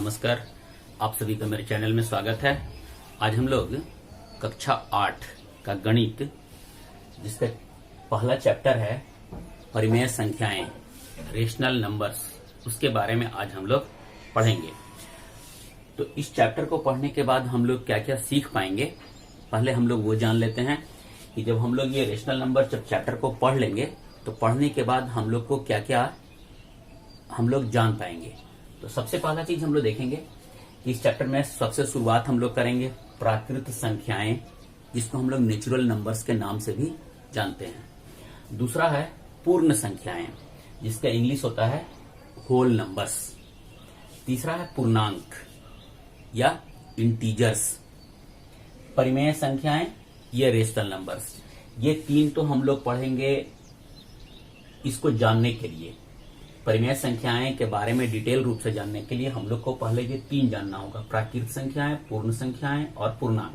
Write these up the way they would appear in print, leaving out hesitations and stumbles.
नमस्कार, आप सभी का मेरे चैनल में स्वागत है। आज हम लोग कक्षा 8 का गणित, जिसका पहला चैप्टर है परिमेय संख्याएं, रेशनल नंबर्स, उसके बारे में आज हम लोग पढ़ेंगे। तो इस चैप्टर को पढ़ने के बाद हम लोग क्या क्या सीख पाएंगे, पहले हम लोग वो जान लेते हैं कि जब हम लोग ये रेशनल नंबर जब चैप्टर को पढ़ लेंगे तो पढ़ने के बाद हम लोग को क्या क्या हम लोग जान पाएंगे। तो सबसे पहला चीज हम लोग देखेंगे कि इस चैप्टर में सबसे शुरुआत हम लोग करेंगे प्राकृत संख्याएं, जिसको हम लोग नेचुरल नंबर्स के नाम से भी जानते हैं। दूसरा है पूर्ण संख्याएं, जिसका इंग्लिश होता है होल नंबर्स। तीसरा है पूर्णांक या इंटीजर्स। परिमेय संख्याएं, ये रेशनल नंबर्स। ये तीन तो हम लोग पढ़ेंगे इसको जानने के लिए। परिमेय संख्याएं के बारे में डिटेल रूप से जानने के लिए हम लोग को पहले ये तीन जानना होगा, प्राकृत संख्याएं, पूर्ण संख्याएं और पूर्णांक।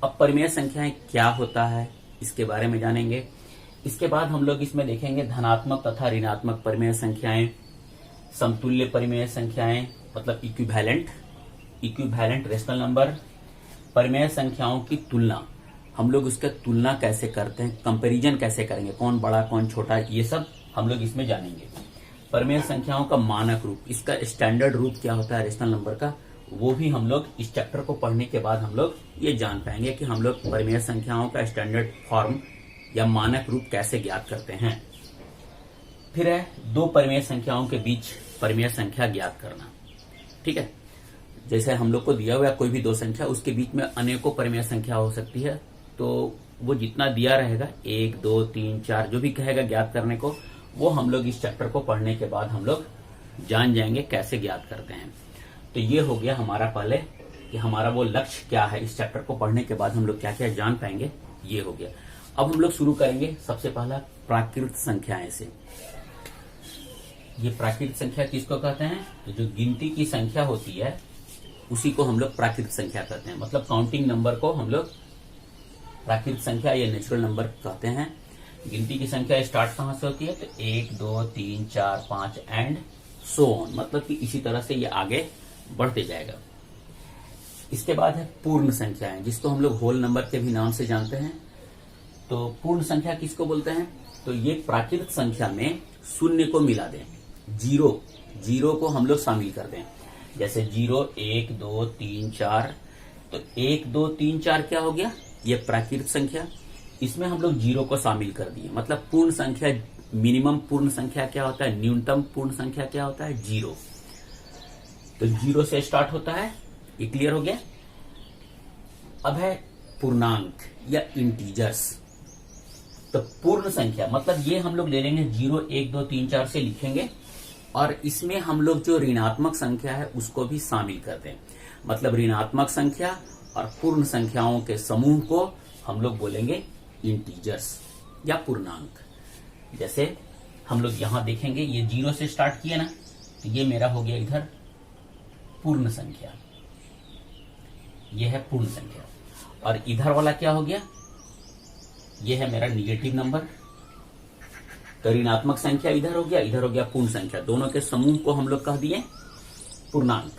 अब परिमेय संख्याएं क्या होता है इसके बारे में जानेंगे। इसके बाद हम लोग इसमें देखेंगे धनात्मक तथा ऋणात्मक परिमेय संख्याएं, समतुल्य परिमेय संख्याएं मतलब इक्विवेलेंट रेशनल नंबर, परिमेय संख्याओं की तुलना, हम लोग उसका तुलना कैसे करते हैं, कंपैरिजन कैसे करेंगे, कौन बड़ा कौन छोटा, ये सब हम लोग इसमें जानेंगे। परिमेय संख्याओं का मानक रूप, इसका स्टैंडर्ड रूप क्या होता है रेशनल नंबर का, वो भी हम लोग इस चैप्टर को पढ़ने के बाद हम लोग ये जान पाएंगे कि हम लोग परिमेय संख्याओं का स्टैंडर्ड फॉर्म या मानक रूप कैसे ज्ञात करते हैं। फिर है दो परिमेय संख्याओं के बीच परिमेय संख्या ज्ञात करना। ठीक है, जैसे हम लोग को दिया हुआ कोई भी दो संख्या, उसके बीच में अनेकों परिमेय संख्या हो सकती है, तो वो जितना दिया रहेगा 1, 2, 3, 4 जो भी कहेगा ज्ञात करने को, वो हम लोग इस चैप्टर को पढ़ने के बाद हम लोग जान जाएंगे कैसे ज्ञात करते हैं। तो ये हो गया हमारा पहले कि हमारा वो लक्ष्य क्या है, इस चैप्टर को पढ़ने के बाद हम लोग क्या क्या जान पाएंगे, ये हो गया। अब हम लोग शुरू करेंगे सबसे पहला प्राकृत संख्याएं से। ये प्राकृत संख्या किसको कहते हैं? तो जो गिनती की संख्या होती है उसी को हम लोग प्राकृत संख्या कहते हैं, मतलब काउंटिंग नंबर को हम लोग प्राकृत संख्या या नेचुरल नंबर कहते हैं। गिनती की संख्या स्टार्ट कहां से होती है? तो 1, 2, 3, 4, 5 एंड सो ऑन, मतलब कि इसी तरह से ये आगे बढ़ते जाएगा। इसके बाद है पूर्ण संख्याएं, जिसको हम लोग होल नंबर के भी नाम से जानते हैं। तो पूर्ण संख्या किसको बोलते हैं? तो ये प्राकृत संख्या में शून्य को मिला दें, जीरो को हम लोग शामिल कर दें। जैसे 0, 1, 2, 3, 4, तो 1, 2, 3, 4 क्या हो गया? ये प्राकृत संख्या, इसमें हम लोग जीरो को शामिल कर दिए। मतलब पूर्ण संख्या, मिनिमम पूर्ण संख्या क्या होता है, न्यूनतम पूर्ण संख्या क्या होता है? 0। तो 0 से स्टार्ट होता है, ये क्लियर हो गया। अब है पूर्णांक या इंटीजर्स। तो पूर्ण संख्या मतलब ये हम लोग ले लेंगे 0, 1, 2, 3, 4 से लिखेंगे, और इसमें हम लोग जो ऋणात्मक संख्या है उसको भी शामिल कर दें। मतलब ऋणात्मक संख्या और पूर्ण संख्याओं के समूह को हम लोग बोलेंगे इंटीजर्स या पूर्णांक। जैसे हम लोग यहां देखेंगे, ये 0 से स्टार्ट किया ना, तो ये मेरा हो गया इधर पूर्ण संख्या, ये है पूर्ण संख्या। और इधर वाला क्या हो गया? ये है मेरा निगेटिव नंबर। तो ऋणात्मक संख्या इधर हो गया पूर्ण संख्या, दोनों के समूह को हम लोग कह दिए पूर्णांक।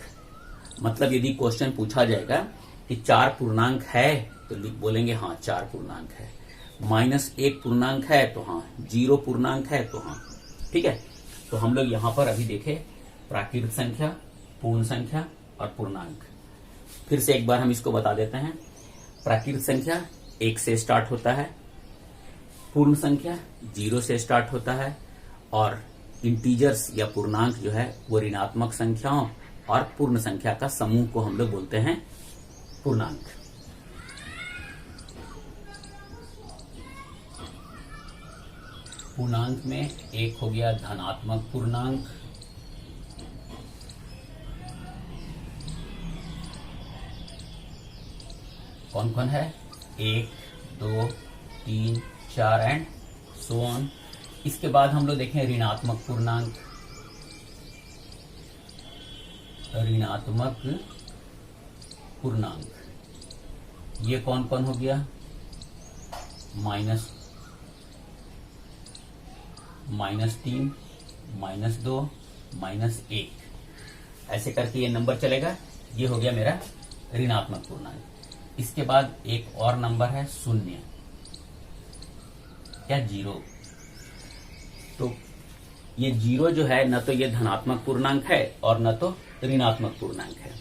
मतलब यदि क्वेश्चन पूछा जाएगा कि 4 पूर्णांक है, तो बोलेंगे हाँ 4 पूर्णांक है। -1 पूर्णांक है तो हाँ, 0 पूर्णांक है तो हाँ। ठीक है, तो हम लोग यहां पर अभी देखे प्राकृत संख्या, पूर्ण संख्या और पूर्णांक। फिर से एक बार हम इसको बता देते हैं। प्राकृत संख्या 1 से स्टार्ट होता है, पूर्ण संख्या 0 से स्टार्ट होता है, और इंटीजर्स या पूर्णांक जो है वो ऋणात्मक संख्याओं और पूर्ण संख्या का समूह को हम लोग बोलते हैं पूर्णांक। पूर्णांक में एक हो गया धनात्मक पूर्णांक, कौन कौन है? 1, 2, 3, 4 एंड सो ऑन। इसके बाद हम लोग देखें ऋणात्मक पूर्णांक। ये कौन कौन हो गया? -3, -2, -1। ऐसे करके ये नंबर चलेगा। ये हो गया मेरा ऋणात्मक पूर्णांक। इसके बाद एक और नंबर है शून्य या जीरो। तो ये जीरो जो है न तो ये धनात्मक पूर्णांक है और न तो ऋणात्मक पूर्णांक है।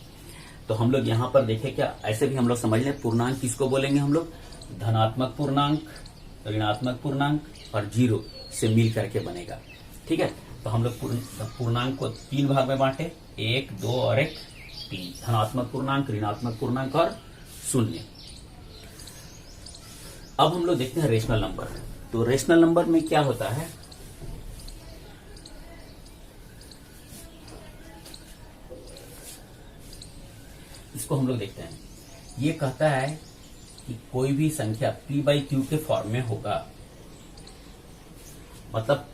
तो हम लोग यहां पर देखें, क्या ऐसे भी हम लोग समझ लें, पूर्णांक किसको बोलेंगे हम लोग? धनात्मक पूर्णांक, ऋणात्मक पूर्णांक और जीरो से मिल करके बनेगा। ठीक है, तो हम लोग पूर्णांक को 3 भाग में बांटे, 1, 2 और 1, 3। धनात्मक पूर्णांक, ऋणात्मक पूर्णांक और शून्य। अब हम लोग देखते हैं रेशनल नंबर। तो रेशनल नंबर में क्या होता है, इसको हम लोग देखते हैं। ये कहता है कि कोई भी संख्या p/q के फॉर्म में होगा, मतलब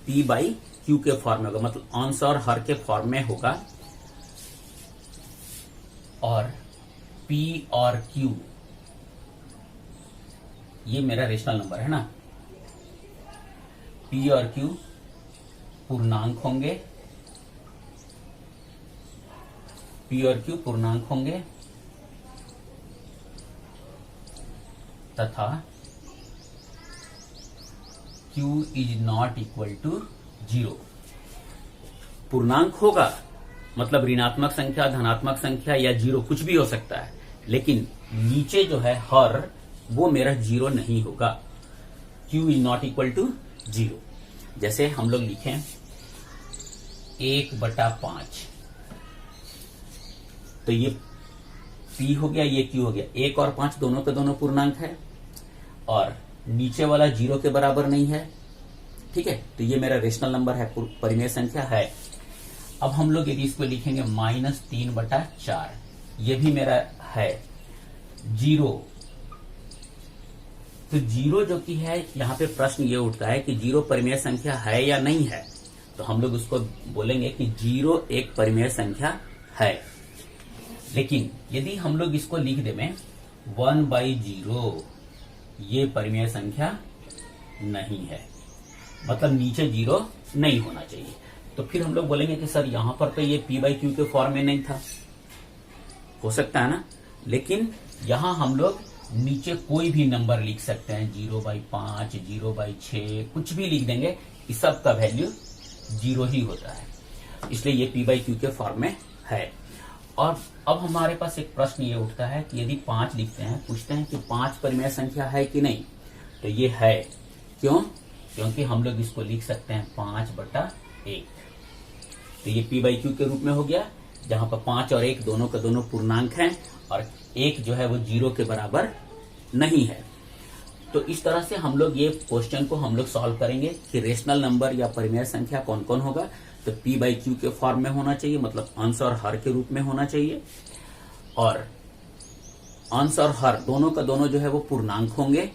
p/q के फॉर्म में होगा, मतलब अंश और हर के फॉर्म में होगा, और p और q ये मेरा रेशनल नंबर है ना। p और q पूर्णांक होंगे, p और q पूर्णांक होंगे तथा q is not equal to 0। पूर्णांक होगा मतलब ऋणात्मक संख्या, धनात्मक संख्या या जीरो कुछ भी हो सकता है, लेकिन नीचे जो है हर वो मेरा जीरो नहीं होगा। q is not equal to 0। जैसे हम लोग लिखें 1/5, तो ये p हो गया, ये q हो गया। 1 और 5 दोनों के दोनों पूर्णांक है और नीचे वाला 0 के बराबर नहीं है। ठीक है, तो ये मेरा रेशनल नंबर है, परिमेय संख्या है। अब हम लोग यदि इसको लिखेंगे -3/4, ये भी मेरा है 0। तो 0 जो कि है, यहां पे प्रश्न ये उठता है कि 0 परिमेय संख्या है या नहीं है। तो हम लोग उसको बोलेंगे कि 0 एक परिमेय संख्या है। लेकिन यदि हम लोग इसको लिख दें 1/0, ये परिमेय संख्या नहीं है, मतलब नीचे 0 नहीं होना चाहिए। तो फिर हम लोग बोलेंगे कि सर यहां पर तो ये p/q के फॉर्म में नहीं था, हो सकता है ना। लेकिन यहां हम लोग नीचे कोई भी नंबर लिख सकते हैं, 0/5, 0/6, कुछ भी लिख देंगे, इस सब का वैल्यू 0 ही होता है, इसलिए ये p/q के फॉर्म में है। और अब हमारे पास एक प्रश्न ये उठता है कि यदि 5 लिखते हैं, पूछते हैं कि 5 परिमेय संख्या है कि नहीं, तो ये है। क्यों? क्योंकि हम लोग इसको लिख सकते हैं 5/1। तो ये p/q के रूप में हो गया, जहां पर 5 और 1 दोनों के दोनों पूर्णांक हैं और 1 जो है वो 0 के बराबर नहीं है। तो इस तरह से हम लोग ये क्वेश्चन को हम लोग सॉल्व करेंगे कि रेशनल नंबर या परिमेय संख्या कौन कौन होगा। तो p/q के फॉर्म में होना चाहिए, मतलब अंश और हर के रूप में होना चाहिए, और अंश और हर दोनों का दोनों जो है वो पूर्णांक होंगे,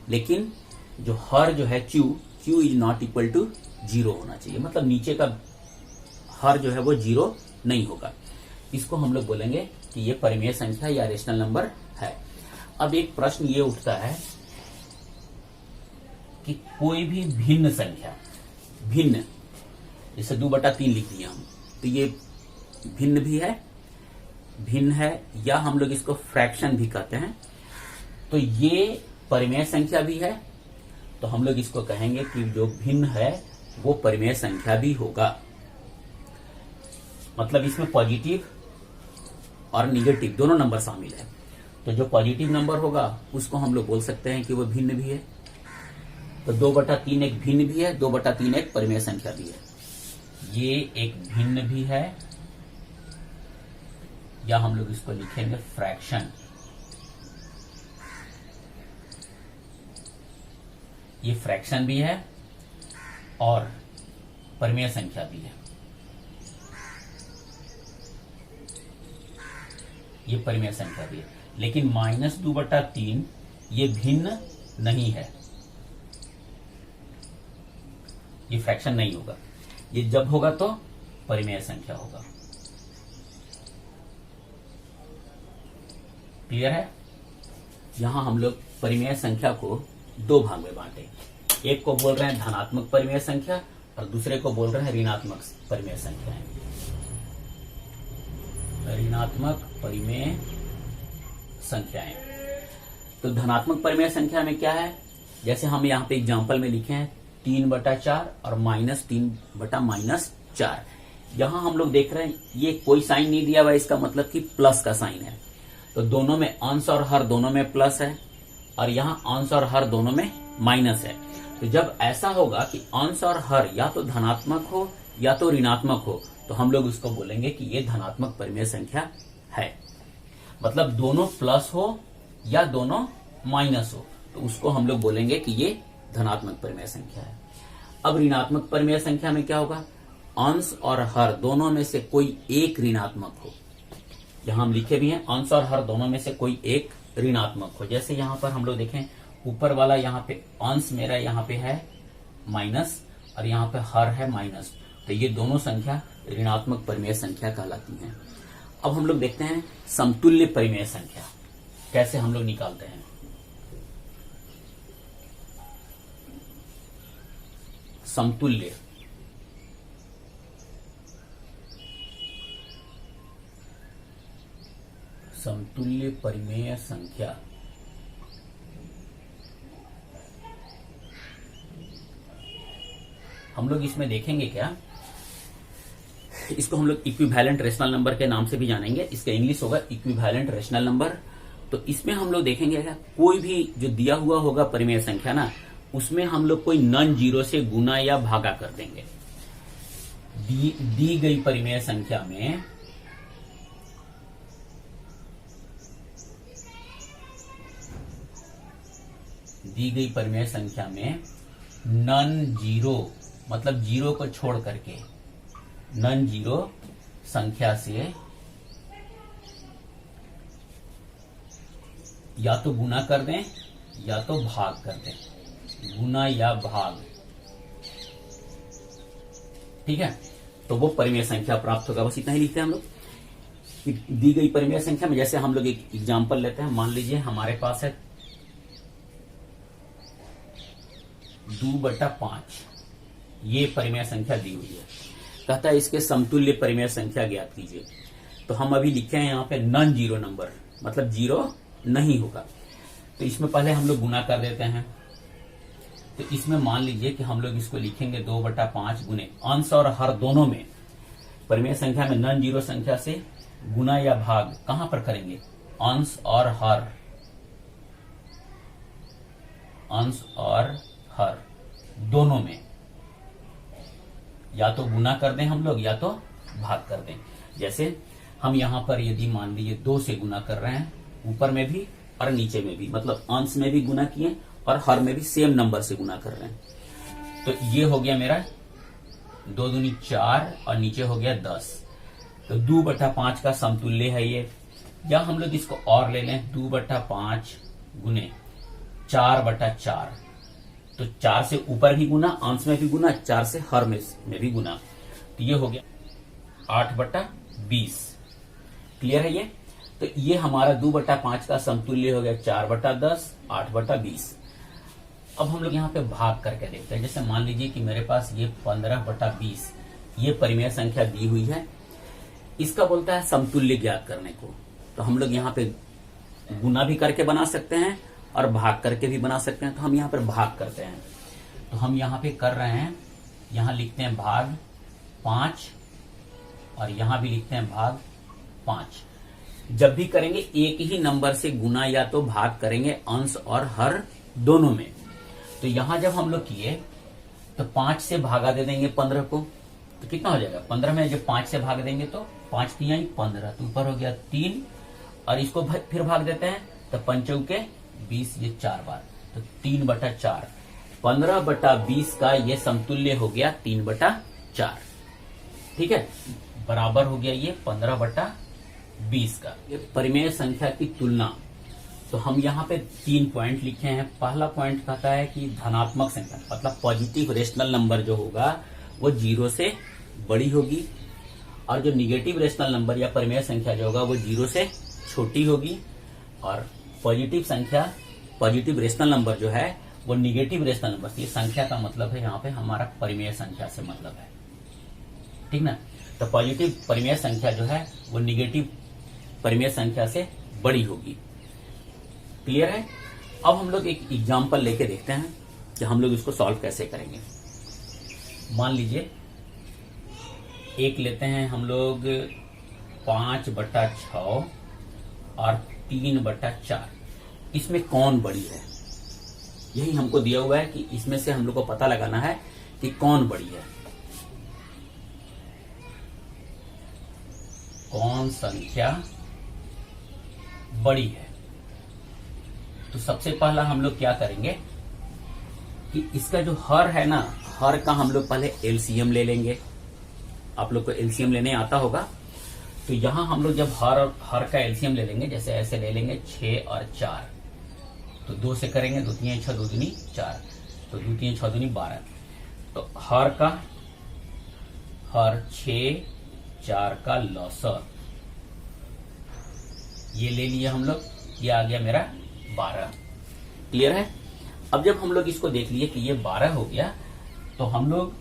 लेकिन जो हर जो है q is not equal to 0 होना चाहिए, मतलब नीचे का हर जो है वो 0 नहीं होगा। इसको हम लोग बोलेंगे कि ये परिमेय संख्या या रेशनल नंबर है। अब एक प्रश्न ये उठता है कि कोई भी भिन्न संख्या, भिन्न, जैसे 2/3 लिख दिया हम, तो ये भिन्न भी है, भिन्न है, या हम लोग इसको फ्रैक्शन भी कहते हैं, तो ये परिमेय संख्या भी है। तो हम लोग इसको कहेंगे कि जो भिन्न है वो परिमेय संख्या भी होगा, मतलब इसमें पॉजिटिव और निगेटिव दोनों नंबर शामिल है। तो जो पॉजिटिव नंबर होगा उसको हम लोग बोल सकते हैं कि वो भिन्न भी है। तो 2/3 एक भिन्न भी है, 2/3 एक परिमेय संख्या भी है। ये एक भिन्न भी है, या हम लोग इसको लिखेंगे फ्रैक्शन। ये फ्रैक्शन भी है और परिमेय संख्या भी है। ये परिमेय संख्या भी है, लेकिन -2/3 ये भिन्न नहीं है, ये फ्रैक्शन नहीं होगा। ये जब होगा तो परिमेय संख्या होगा। क्लियर है? यहां हम लोग परिमेय संख्या को 2 भाग में बांटे, एक को बोल रहे हैं धनात्मक परिमेय संख्या और दूसरे को बोल रहे हैं ऋणात्मक परिमेय संख्या। ऋणात्मक परिमेय संख्याएं। तो धनात्मक परिमेय संख्या में क्या है, जैसे हम यहाँ पे एग्जाम्पल में लिखे हैं 3/4 और -3/-4। यहां हम लोग देख रहे हैं ये कोई साइन नहीं दिया हुआ, इसका मतलब कि प्लस का साइन है। तो दोनों में अंश और हर दोनों में प्लस है, और यहाँ अंश और हर दोनों में माइनस है। तो जब ऐसा होगा कि अंश और हर या तो धनात्मक हो या तो ऋणात्मक हो, तो हम लोग उसको बोलेंगे कि ये धनात्मक परिमेय संख्या है। मतलब दोनों प्लस हो या दोनों माइनस हो, तो उसको हम लोग बोलेंगे कि ये धनात्मक परिमेय संख्या है। अब ऋणात्मक परिमेय संख्या में क्या होगा, अंश और हर दोनों में से कोई एक ऋणात्मक हो। यहां हम लिखे भी हैं अंश और हर दोनों में से कोई एक ऋणात्मक हो। जैसे यहां पर हम लोग देखें, ऊपर वाला यहाँ पे अंश मेरा यहाँ पे है माइनस, और यहाँ पे हर है माइनस, तो ये दोनों संख्या ऋणात्मक परिमेय संख्या कहलाती हैं। अब हम लोग देखते हैं समतुल्य परिमेय संख्या कैसे हम लोग निकालते हैं। समतुल्य परिमेय संख्या हम लोग इसमें देखेंगे क्या, इसको हम लोग इक्विवेलेंट रेशनल नंबर के नाम से भी जानेंगे। इसका इंग्लिश होगा इक्विवेलेंट रेशनल नंबर। तो इसमें हम लोग देखेंगे क्या, कोई भी जो दिया हुआ होगा परिमेय संख्या ना, उसमें हम लोग कोई नॉन जीरो से गुना या भागा कर देंगे। दी गई परिमेय संख्या में नॉन जीरो मतलब जीरो को छोड़ करके नॉन जीरो संख्या से या तो गुना कर दें या तो भाग कर दें, गुना या भाग, ठीक है। तो वो परिमेय संख्या प्राप्त होगा। बस इतना ही लिखते हैं हम लोग। दी गई परिमेय संख्या में जैसे हम लोग एक एग्जांपल लेते हैं, मान लीजिए हमारे पास है 2/5, ये परिमेय संख्या दी हुई है। कहता है इसके समतुल्य परिमेय संख्या ज्ञात कीजिए। तो हम अभी लिखे हैं यहाँ पे नॉन जीरो नंबर, मतलब जीरो नहीं होगा। तो इसमें पहले हम लोग गुना कर देते हैं। तो इसमें मान लीजिए कि हम लोग इसको लिखेंगे 2/5 गुने अंश और हर दोनों में, परिमेय संख्या में नॉन जीरो संख्या से गुना या भाग कहां पर करेंगे, अंश और हर, अंश और हर दोनों में या तो गुना कर दें हम लोग या तो भाग कर दें। जैसे हम यहां पर यदि मान लीजिए 2 से गुना कर रहे हैं, ऊपर में भी और नीचे में भी, मतलब अंश में भी गुना किए और हर में भी सेम नंबर से गुना कर रहे हैं। तो ये हो गया मेरा 2 दूनी 4 और नीचे हो गया 10। तो 2/5 का समतुल्य है ये। या हम लोग इसको और ले लें, 2/5 गुने 4/4। तो 4 से ऊपर भी गुना, अंश में भी गुना, 4 से हर में भी गुना, तो ये हो गया 8/20। क्लियर है ये? तो ये हमारा 2/5 का समतुल्य हो गया 4/10, 8/20। अब हम लोग यहाँ पे भाग करके देखते हैं। जैसे मान लीजिए कि मेरे पास ये 15/20 ये परिमेय संख्या दी हुई है, इसका बोलता है समतुल्य ज्ञात करने को। तो हम लोग यहाँ पे गुना भी करके बना सकते हैं और भाग करके भी बना सकते हैं। तो हम यहाँ पर भाग करते हैं। तो हम यहाँ पे कर रहे हैं, यहाँ लिखते हैं भाग 5 और यहाँ भी लिखते हैं भाग 5। जब भी करेंगे एक ही नंबर से गुना या तो भाग करेंगे अंश और हर दोनों में। तो यहां जब हम लोग किए तो 5 से भागा दे देंगे 15 को, तो कितना हो जाएगा 15 में जब 5 से भाग देंगे तो 5 3 15, तो ऊपर हो गया 3 और इसको फिर भाग देते हैं तो 5 चौके 20, ये 4 बार, तो 3/4। 15/20 का ये समतुल्य हो गया 3/4। ठीक है, बराबर हो गया ये 15/20 का। ये परिमेय संख्या की तुलना। तो हम यहाँ पे 3 पॉइंट लिखे हैं। पहला पॉइंट कहता है कि धनात्मक संख्या मतलब पॉजिटिव रेशनल नंबर जो होगा वो 0 से बड़ी होगी, और जो निगेटिव रेशनल नंबर या परिमेय संख्या जो होगा वो 0 से छोटी होगी। और पॉजिटिव संख्या, पॉजिटिव रेशनल नंबर जो है वो निगेटिव रेशनल नंबर से, ये संख्या का मतलब है यहाँ पे हमारा परिमेय संख्या से मतलब है। ठीक ना। तो पॉजिटिव परिमेय संख्या जो है वो निगेटिव परिमेय संख्या से बड़ी होगी। क्लियर है। अब हम लोग एक एग्जाम्पल लेके देखते हैं कि हम लोग इसको सॉल्व कैसे करेंगे। मान लीजिए एक लेते हैं हम लोग 5/6 और 3/4, इसमें कौन बड़ी है, यही हमको दिया हुआ है कि इसमें से हम लोग को पता लगाना है कि कौन बड़ी है, कौन संख्या बड़ी है। तो सबसे पहला हम लोग क्या करेंगे कि इसका जो हर है ना, हर का हम लोग पहले एलसीएम ले लेंगे। आप लोग को एलसीएम लेने आता होगा। तो यहां हम लोग जब हर का एलसीएम ले लेंगे, जैसे ऐसे ले लेंगे 6 और 4, तो 2 से करेंगे, 2 3 6 2 दूनी 4, तो 2 3 6 दूनी 12। तो हर 6 4 का लौसर ये ले लिया हम लोग, ये आ गया मेरा 12। क्लियर है। अब जब हम लोग इसको देख लिए कि ये 12 हो गया, तो हम लोग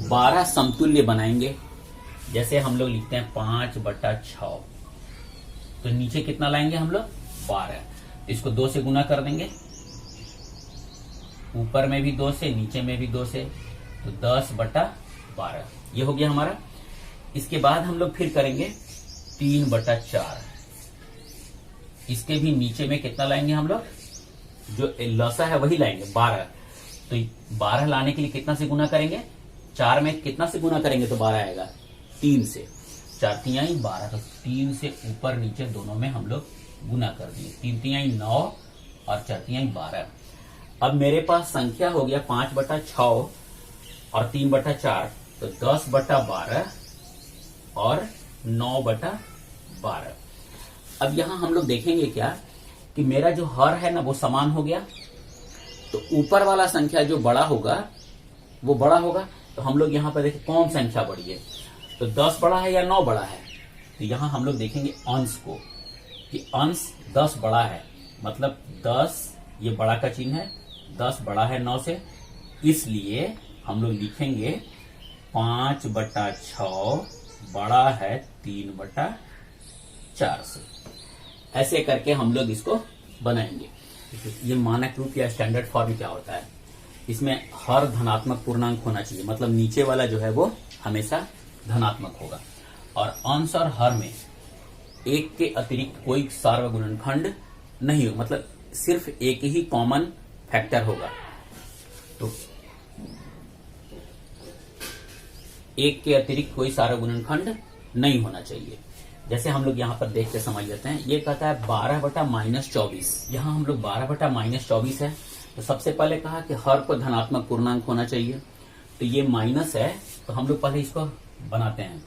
12 समतुल्य बनाएंगे। जैसे हम लोग लिखते हैं 5/6, तो नीचे कितना लाएंगे हम लोग 12, इसको 2 से गुना कर देंगे, ऊपर में भी 2 से, नीचे में भी 2 से, तो 10/12 ये हो गया हमारा। इसके बाद हम लोग फिर करेंगे 3/4, इसके भी नीचे में कितना लाएंगे हम लोग, जो लसा है वही लाएंगे 12। तो 12 लाने के लिए कितना से गुना करेंगे, 4 में कितना से गुना करेंगे तो 12 आएगा, 3 से, 4 तिहाई 12, तो 3 से ऊपर नीचे दोनों में हम लोग गुना कर दिए, 3 तिहाई 9 और 4 तिहाई 12। अब मेरे पास संख्या हो गया 5/6 और 3/4, तो 10/12 और 9/12। अब यहां हम लोग देखेंगे क्या कि मेरा जो हर है ना वो समान हो गया, तो ऊपर वाला संख्या जो बड़ा होगा वो बड़ा होगा। तो हम लोग यहाँ पर देखें कौन संख्या बड़ी है, तो 10 बड़ा है या 9 बड़ा है। तो यहां हम लोग देखेंगे अंश को कि अंश 10 बड़ा है, मतलब 10 ये बड़ा का चिन्ह है, 10 बड़ा है 9 से, इसलिए हम लोग लिखेंगे 5/6 बड़ा है 3/4 से। ऐसे करके हम लोग इसको बनाएंगे। ये मानक रूप या स्टैंडर्ड फॉर्म क्या होता है, इसमें हर धनात्मक पूर्णांक होना चाहिए, मतलब नीचे वाला जो है वो हमेशा धनात्मक होगा, और अंश और हर में एक के अतिरिक्त कोई सार्वगुणनखंड नहीं होगा, मतलब सिर्फ एक ही कॉमन फैक्टर होगा। तो एक के अतिरिक्त कोई सार्वगुणनखंड नहीं होना चाहिए। जैसे हम लोग यहाँ पर देख के समझ लेते हैं, ये कहता है 12/-24, यहाँ हम लोग 12/-24 है। तो सबसे पहले कहा कि हर को धनात्मक पूर्णांक होना चाहिए, तो ये माइनस है, तो हम लोग पहले इसको बनाते हैं।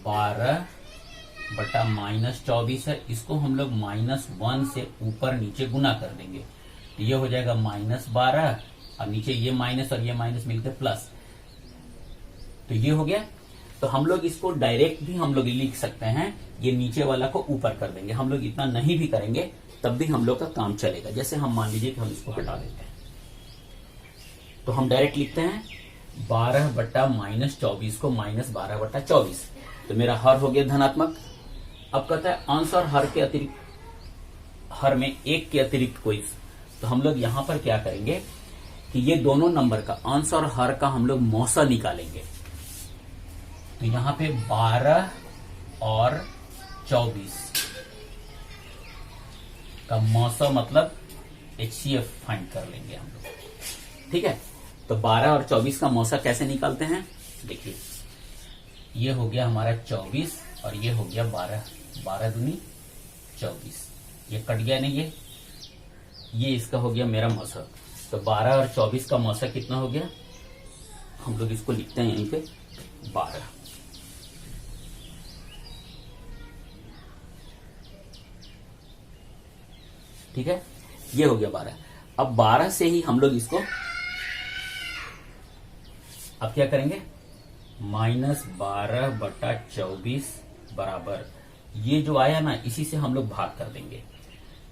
12/-24 है, इसको हम लोग -1 से ऊपर नीचे गुना कर देंगे, तो ये हो जाएगा -12, और नीचे ये माइनस और ये माइनस मिलकर प्लस, तो ये हो गया। तो हम लोग इसको डायरेक्ट भी हम लोग लिख सकते हैं, ये नीचे वाला को ऊपर कर देंगे, हम लोग इतना नहीं भी करेंगे तब भी हम लोग का काम चलेगा। जैसे हम मान लीजिए कि हम इसको हटा देते हैं, तो हम डायरेक्ट लिखते हैं 12/-24 को -12/24, तो मेरा हर हो गया धनात्मक। अब कहता है अंश और हर के अतिरिक्त, हर में एक के अतिरिक्त कोई, तो हम लोग यहां पर क्या करेंगे कि ये दोनों नंबर का अंश और हर का हम लोग मौसा निकालेंगे। तो यहां पे 12 और 24 का मौसा मतलब HCF फाइंड कर लेंगे हम लोग, ठीक है। तो 12 और 24 का मौसा कैसे निकालते हैं, देखिए ये हो गया हमारा 24 और ये हो गया 12, 12 दूनी 24, ये कट गया नहीं, ये इसका हो गया मेरा मौसा। तो 12 और 24 का मौसा कितना हो गया, हम लोग इसको लिखते हैं यहीं पे 12। ठीक है, ये हो गया 12। अब 12 से ही हम लोग इसको अब क्या करेंगे, -12/24 बराबर ये जो आया ना इसी से हम लोग भाग कर देंगे,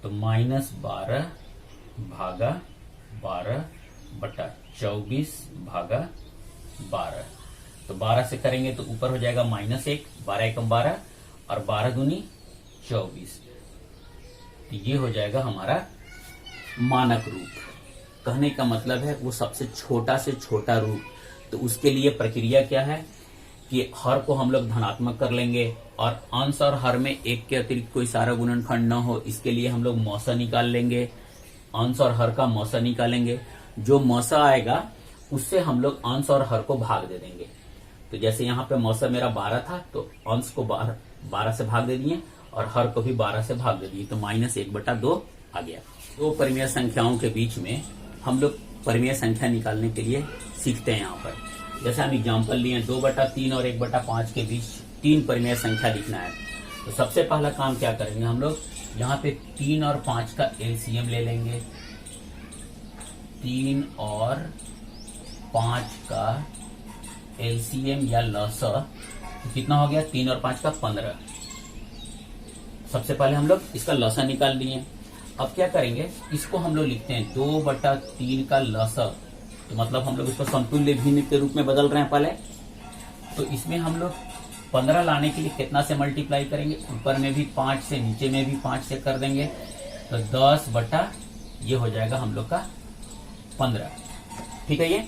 तो -12 भागा 12/24 भागा 12, तो 12 से करेंगे तो ऊपर हो जाएगा -1, 12 एकम 12 और 12 दूनी 24। तो ये हो जाएगा हमारा मानक रूप। कहने का मतलब है वो सबसे छोटा से छोटा रूप। तो उसके लिए प्रक्रिया क्या है कि हर को हम लोग धनात्मक कर लेंगे और अंश और हर में एक के अतिरिक्त कोई सारा गुणनखंड न हो, इसके लिए हम लोग मौसा निकाल लेंगे। अंश और हर का मौसा निकालेंगे। जो मौसा आएगा उससे हम लोग अंश और हर को भाग दे देंगे। तो जैसे यहाँ पे मौसा मेरा 12 था तो अंश को 12 से भाग दे दिए और हर को भी 12 से भाग दे दिए, तो -1/2 आ गया। दो परिमेय संख्याओं के बीच में हम लोग परिमेय संख्या निकालने के लिए सीखते हैं। यहाँ पर जैसे हम एग्जाम्पल लिए 2/3 और 1/5 के बीच 3 परिमेय संख्या लिखना है। तो सबसे पहला काम क्या करेंगे हम लोग, यहाँ पे 3 और 5 का एलसीएम ले लेंगे। 3 और 5 का एलसीएम या लसा तो कितना हो गया, 3 और 5 का 15। सबसे पहले हम लोग इसका लसा निकाल लिए। अब क्या करेंगे, इसको हम लोग लिखते हैं 2/3 का लसा। तो मतलब हम लोग इसको समतुल्य भिन्न के रूप में बदल रहे हैं पहले। तो इसमें हम लोग 15 लाने के लिए कितना से मल्टीप्लाई करेंगे, ऊपर में भी 5 से नीचे में भी 5 से कर देंगे। तो 10 ये हो जाएगा हम लोग का 15। ठीक है, ये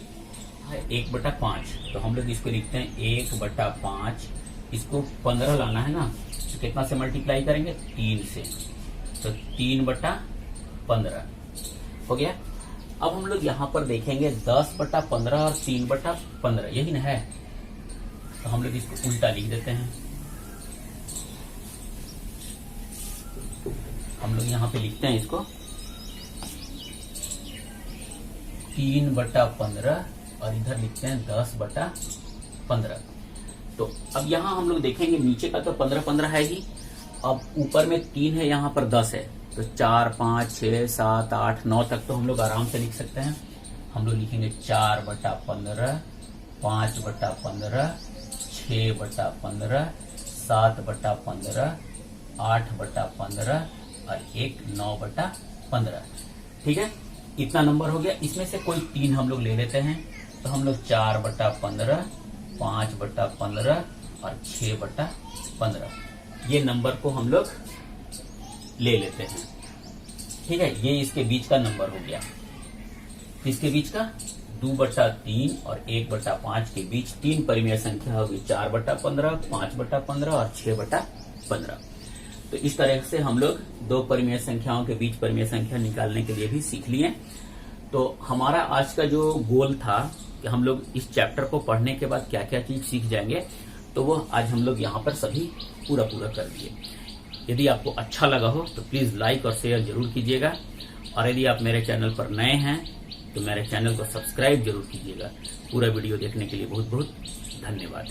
1/5। तो हम लोग इसको लिखते हैं 1/5। इसको 15 लाना है ना, तो कितना से मल्टीप्लाई करेंगे, 3 से। तो 3/15 हो गया। अब हम लोग यहाँ पर देखेंगे 10/15 और 3/15 यही ना है। तो हम लोग इसको उल्टा लिख देते हैं। हम लोग यहाँ पे लिखते हैं इसको 3/15 और इधर लिखते हैं 10/15। तो अब यहाँ हम लोग देखेंगे नीचे का तो 15 है ही। अब ऊपर में 3 है, यहाँ पर 10 है। तो 4, 5, 6, 7, 8, 9 तक तो हम लोग आराम से लिख सकते हैं। हम लोग लिखेंगे 4/15, 5/15, 6/15, 7/15, 8/15 और 9/15। ठीक है, इतना नंबर हो गया। इसमें से कोई 3 हम लोग ले लेते हैं। तो हम लोग 4/15, 5/15 और 6/15 ये नंबर को हम लोग ले लेते हैं। ठीक है, ये इसके बीच का नंबर हो गया। इसके बीच का 2/3 और 1/5 के बीच 3 परिमेय संख्या होगी, 4/15, 5/15 और 6/15। तो इस तरह से हम लोग 2 परिमेय संख्याओं के बीच परिमेय संख्या निकालने के लिए भी सीख लिए। तो हमारा आज का जो गोल था कि हम लोग इस चैप्टर को पढ़ने के बाद क्या क्या चीज सीख जाएंगे, तो वो आज हम लोग यहाँ पर सभी पूरा कर दिए। यदि आपको अच्छा लगा हो तो प्लीज लाइक और शेयर जरूर कीजिएगा। और यदि आप मेरे चैनल पर नए हैं तो मेरे चैनल को सब्सक्राइब जरूर कीजिएगा। पूरा वीडियो देखने के लिए बहुत बहुत धन्यवाद।